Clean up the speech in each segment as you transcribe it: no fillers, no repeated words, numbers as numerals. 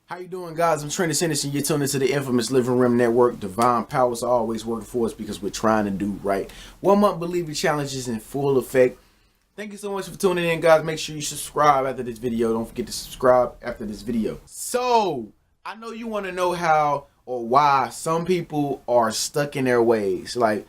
How you doing, guys? I'm Trent Anderson. You're tuning into the infamous Living Room Network. Divine powers are always working for us because we're trying to do right. 1 month believer challenge is in full effect. Thank you so much for tuning in, guys. Make sure you subscribe after this video. Don't forget to subscribe after this video. So, I know you want to know how or why some people are stuck in their ways. Like,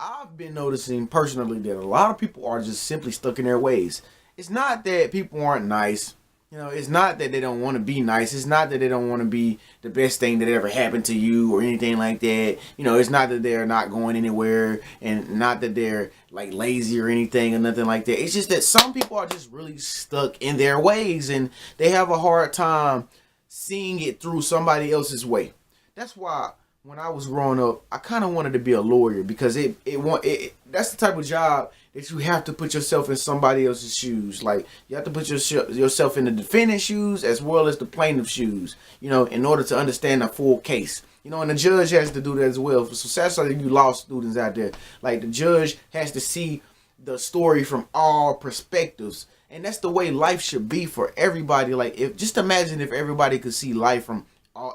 I've been noticing personally that a lot of people are just simply stuck in their ways. It's not that people aren't nice. It's not that they don't want to be nice. It's not that they don't want to be the best thing that ever happened to you or anything like that. It's not that they're not going anywhere and not that they're like lazy or anything or nothing like that. It's just that some people are just really stuck in their ways and they have a hard time seeing it through somebody else's way. That's why when I was growing up, I kind of wanted to be a lawyer because that's the type of job that you have to put yourself in somebody else's shoes. Like, you have to put yourself in the defendant's shoes as well as the plaintiff's shoes, in order to understand the full case. And the judge has to do that as well. So sadly, you law students out there, like, the judge has to see the story from all perspectives. And that's the way life should be for everybody. Like, just imagine if everybody could see life from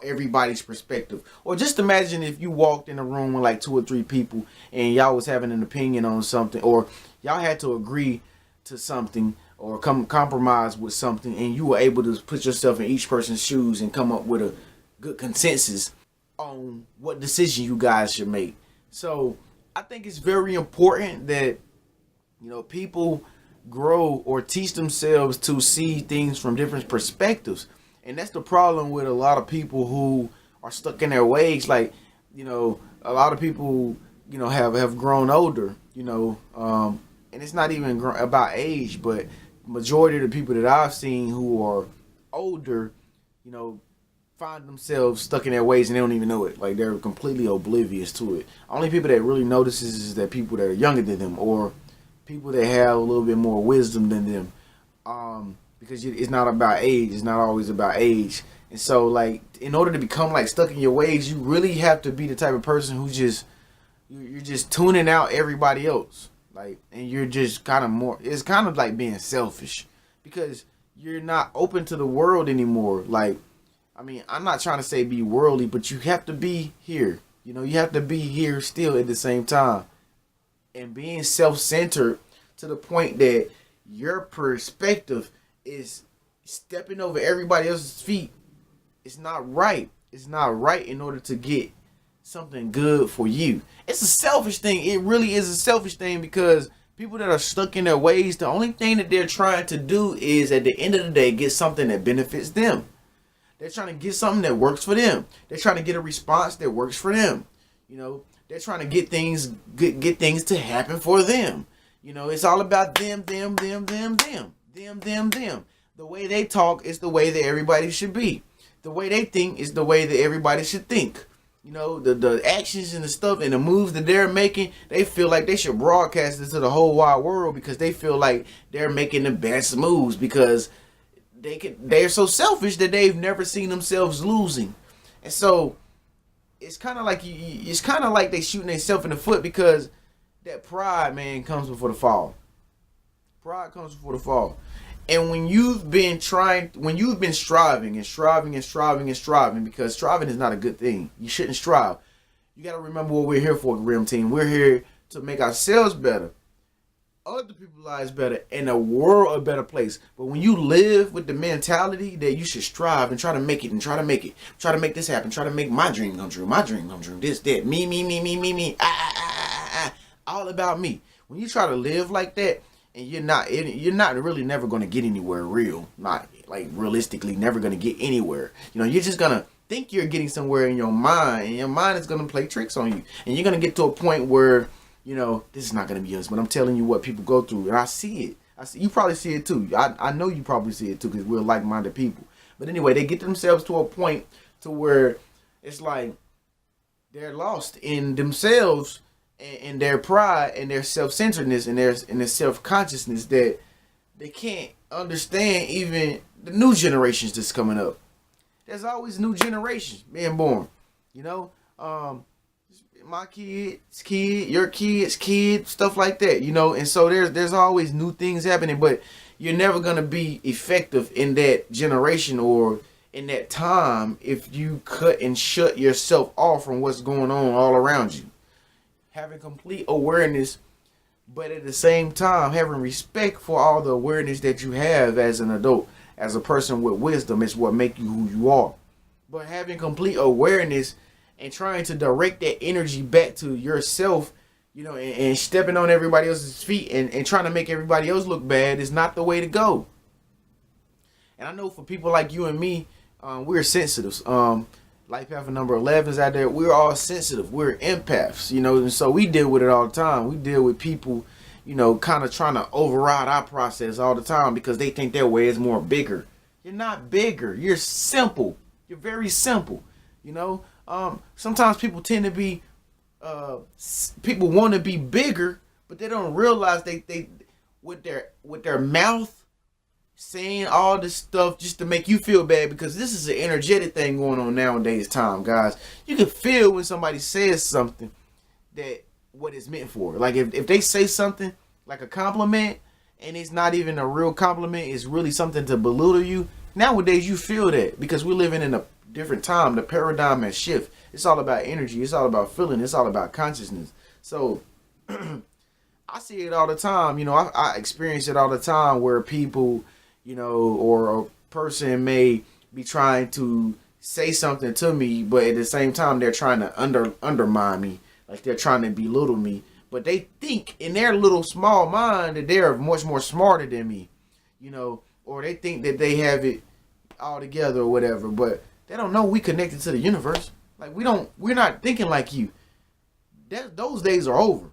everybody's perspective. Or just imagine if you walked in a room with like 2 or 3 people and y'all was having an opinion on something, or y'all had to agree to something or compromise with something, and you were able to put yourself in each person's shoes and come up with a good consensus on what decision you guys should make. So I think it's very important that people grow or teach themselves to see things from different perspectives. And that's the problem with a lot of people who are stuck in their ways. Like, a lot of people, have grown older, and it's not even about age, but majority of the people that I've seen who are older, find themselves stuck in their ways and they don't even know it. Like, they're completely oblivious to it. Only people that really notices is that people that are younger than them or people that have a little bit more wisdom than them. Because it's not about age. It's not always about age. And so, like, in order to become, like, stuck in your ways, you really have to be the type of person who you're just tuning out everybody else. Like, and you're just it's kind of like being selfish. Because you're not open to the world anymore. Like, I mean, I'm not trying to say be worldly, but you have to be here. You have to be here still at the same time. And being self-centered to the point that your perspective is stepping over everybody else's feet. It's not right. It's not right in order to get something good for you. It's a selfish thing. It really is a selfish thing because people that are stuck in their ways, the only thing that they're trying to do is at the end of the day get something that benefits them. They're trying to get something that works for them. They're trying to get a response that works for them. They're trying to get things to happen for them. It's all about them. The way they talk is the way that everybody should be. The way they think is the way that everybody should think. The actions and the stuff and the moves that they're making, they feel like they should broadcast it to the whole wide world because they feel like they're making the best moves because they're so selfish that they've never seen themselves losing. And so it's kind of like they shooting themselves in the foot because that pride, man, comes before the fall. Pride comes before the fall. And when you've been striving, because striving is not a good thing. You shouldn't strive. You got to remember what we're here for, Rim Team. We're here to make ourselves better, other people's lives better, and the world a better place. But when you live with the mentality that you should strive and try to make it, try to make this happen, try to make my dream come true, this, that, me, all about me. When you try to live like that, and you're not really never going to get anywhere not like realistically never going to get anywhere. You're just going to think you're getting somewhere in your mind, and your mind is going to play tricks on you. And you're going to get to a point where, this is not going to be us, but I'm telling you what people go through, and I see it. You probably see it too. I know you probably see it too because we're like-minded people. But anyway, they get themselves to a point to where it's like they're lost in themselves and their pride and their self-centeredness and their self-consciousness that they can't understand even the new generations that's coming up. There's always new generations being born. My kid's kid, your kid's kid, stuff like that. And so there's always new things happening, but you're never gonna be effective in that generation or in that time if you cut and shut yourself off from what's going on all around you. Having complete awareness, but at the same time having respect for all the awareness that you have as an adult, as a person with wisdom, is what make you who you are. But having complete awareness and trying to direct that energy back to yourself, and stepping on everybody else's feet and trying to make everybody else look bad is not the way to go. And I know for people like you and me, we're sensitive. Life path number 11s out there, we're all sensitive. We're empaths, and so we deal with it all the time. We deal with people, kind of trying to override our process all the time because they think their way is more bigger. You're not bigger. You're simple. You're very simple. Sometimes people tend to be, people want to be bigger, but they don't realize they with their mouth saying all this stuff just to make you feel bad, because this is an energetic thing going on nowadays time, guys. You can feel when somebody says something that what it's meant for. Like if they say something like a compliment and it's not even a real compliment, it's really something to belittle you. Nowadays you feel that because we're living in a different time. The paradigm has shifted. It's all about energy. It's all about feeling. It's all about consciousness. So I see it all the time. I experience it all the time where people, or a person may be trying to say something to me, but at the same time they're trying to undermine me, like they're trying to belittle me. But they think in their little small mind that they're much more smarter than me, or they think that they have it all together or whatever. But they don't know we connected to the universe. Like we're not thinking like you. Those days are over.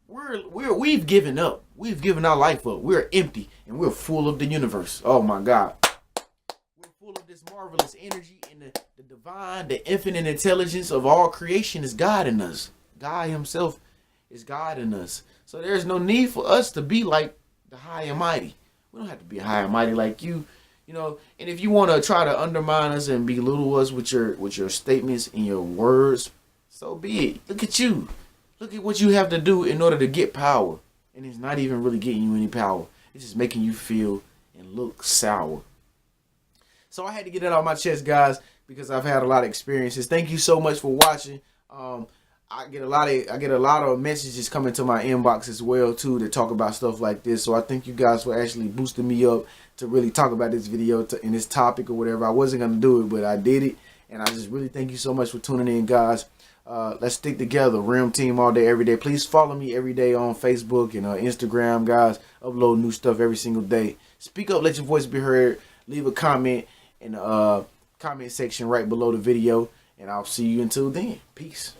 We've given up. We've given our life up. We're empty and we're full of the universe. Oh my God. We're full of this marvelous energy, and the divine, the infinite intelligence of all creation is guiding us. God himself is guiding us. So there's no need for us to be like the high and mighty. We don't have to be high and mighty like you. And if you want to try to undermine us and belittle us with your statements and your words, so be it. Look at you. Look at what you have to do in order to get power. And it's not even really getting you any power. It's just making you feel and look sour. So I had to get that off my chest, guys, because I've had a lot of experiences. Thank you so much for watching. I get a lot of messages coming to my inbox as well too to talk about stuff like this. So I thank you guys for actually boosting me up to really talk about this video in this topic or whatever. I wasn't gonna do it, but I did it, and I just really thank you so much for tuning in, guys. Let's stick together. Rim Team all day, every day. Please follow me every day on Facebook and Instagram, guys. Upload new stuff every single day. Speak up, let your voice be heard. Leave a comment in the comment section right below the video, and I'll see you until then. Peace.